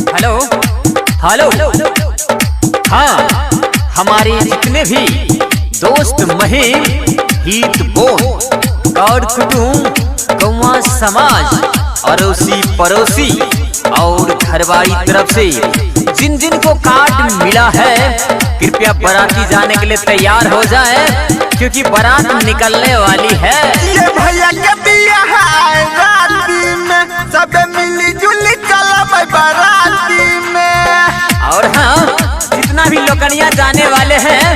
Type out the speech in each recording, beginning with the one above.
Hello hello. हाँ, हमारे जितने भी दोस्त महिम हित बोन और कुटुंब गौवा समाज अड़ोसी पड़ोसी और घरवाली तरफ से जिन जिन को कार्ड मिला है कृपया बाराती जाने के लिए तैयार हो जाए क्योंकि बारात निकलने वाली है। ये भैया के बियाह है राती में सब मिली जुली चलब बाराती में। और हाँ, जितना भी लोकनिया जाने वाले हैं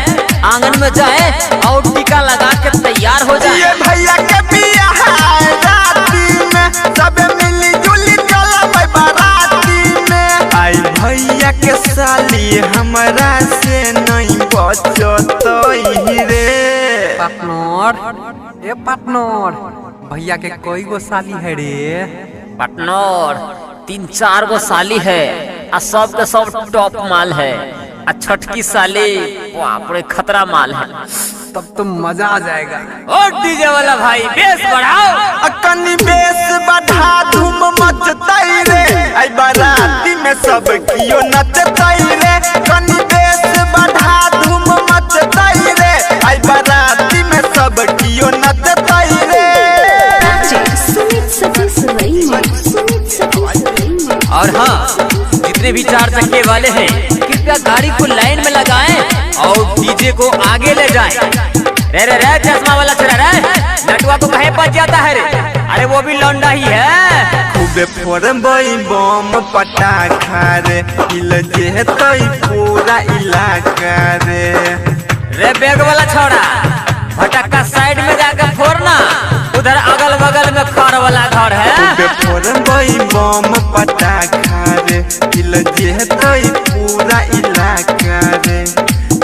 आंगन में जाए और टीका लगा के तैयार हो जाए। ये भैया के बियाह है राती में सब मिली जुली चलब बाराती में। आई भैया के साली हमरा से नहीं बचतई रे। पार्टनर ए पार्टनर, भैया के कोई गो साली है रे? पार्टनर 3-4 गो साली है आ सब के सब टॉप माल है आ छठकी साली बाप रे खतरा माल है। तब तो मजा आ जाएगा। और डीजे वाला भाई बेस बढ़ाओ। कनी बेस बढ़ा धूम मचतई रे। आई बाराती में सब कियो नचतई रे। कनी बेस बढ़ा धूम मचतई रे। आई बाराती में सब कियो नचतई रे। और हाँ, जितने भी 4 चक्के वाले हैं कृपया गाड़ी को लाइन में लगाएं और डीजे को आगे ले जाएं। रे चश्मा वाला छोरा रे, नटुआ को कहीं बच जाता है रे? अरे वो भी लौंडा ही है। खूबे फोड़बई बम पटाखा रे। हिल जेतई पूरा इलाका रे। रे बैग वाला छोरा, भटक्का साइड में जाकर फोड़ना, उधर अगल बगल में खड़ वाला घर है। खूबे फोड़बई बम पटाखा रे। हिल जेतई पूरा इलाका रे।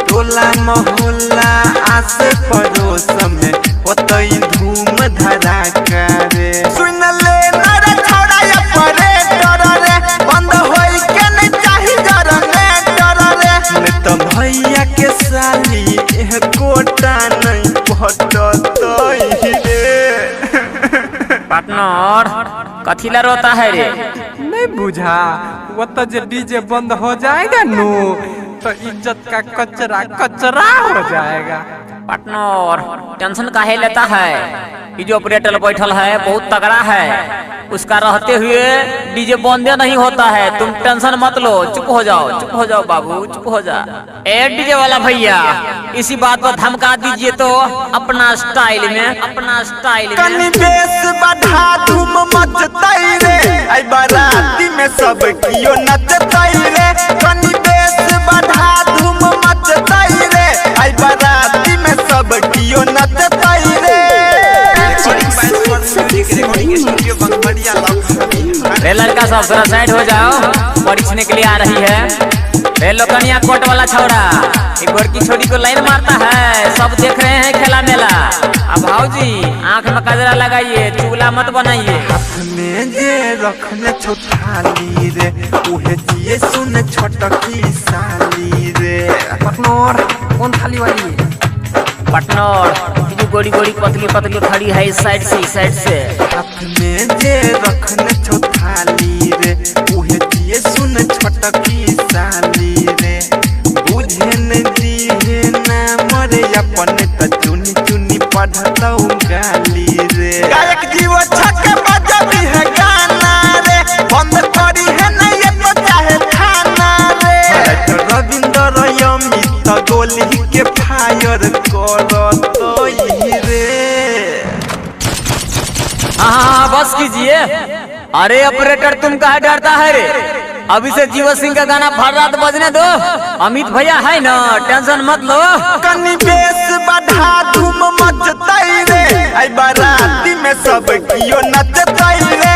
टोला मोहल्ला आस पड़ोस में होतई धूम धड़ाका रे। सुन ले नरे छोड़ा या परे डर रे। बंद होई के नहीं चाही जनरेटर रे। नहीं तो भैया के साली एह कोटा नहीं भटतई रे। पार्टनर कथीला रोता है रे? नहीं बुझा, वो तो जो डीजे बंद हो जाएगा नो तो इज्जत का कचरा कचरा हो जाएगा। पार्टनर टेंशन काहे लेता है? ये जो ऑपरेटर बैठल है बहुत तगड़ा है, उसका रहते हुए डीजे बंदे नहीं होता है। तुम टेंशन मत लो, चुप हो जाओ बाबू, चुप हो जा। ए डीजे वाला भैया, इसी बात पर धमका दीजिए तो अपना स्टाइल में। कनी बेस बढ़ा धूम मचतई रे। आई बाराती में सब कियो नचतई रे। कनी बेस बढ़ा धूम मचतई रे। आई बाराती में सब कियो नचतई रे। रे लड़का सब थोड़ा साइड हो जाओ, परीक्षने के लिए आ रही है। रे लोकनिया कोट वाला छोरा, एक गोरकी छोरी को लाइन मारता है, सब देख रहे हैं खेला मेला। अब भाऊजी आंख में कजरा लगाइए, चुगला मत बनाइए। हाथ में जे रखने छोटाली रे। उहे जिए सुन छोटकी साली रे। पार्टनर कौन थाली वाली है? पार्टनर जो गोड़ी पतली खड़ी है इस साइड से। हाथ में जे रखने छोटाली रे। उहे जिए सुन छोटकी साली रे। बुझे न दिहे ना मरे अपने त चुनी चुनी पढ़तौ गाली रे। गायक जीव छक बजबी है गाना रे। बंद करी है न ये तो चाहे थाना रे। रविंद्र अमित गोली के फायर करतई रे। हाँ बस कीजिए। अरे ऑपरेटर तुम कहाँ डरता है रे? अभी से जीव सिंह का गाना भर रात बजने दो। अमित भैया है ना, टेंशन मत लो। कनी बेस बढ़ा धूम मचतई रे। आई बाराती में सब कियो नचतई रे।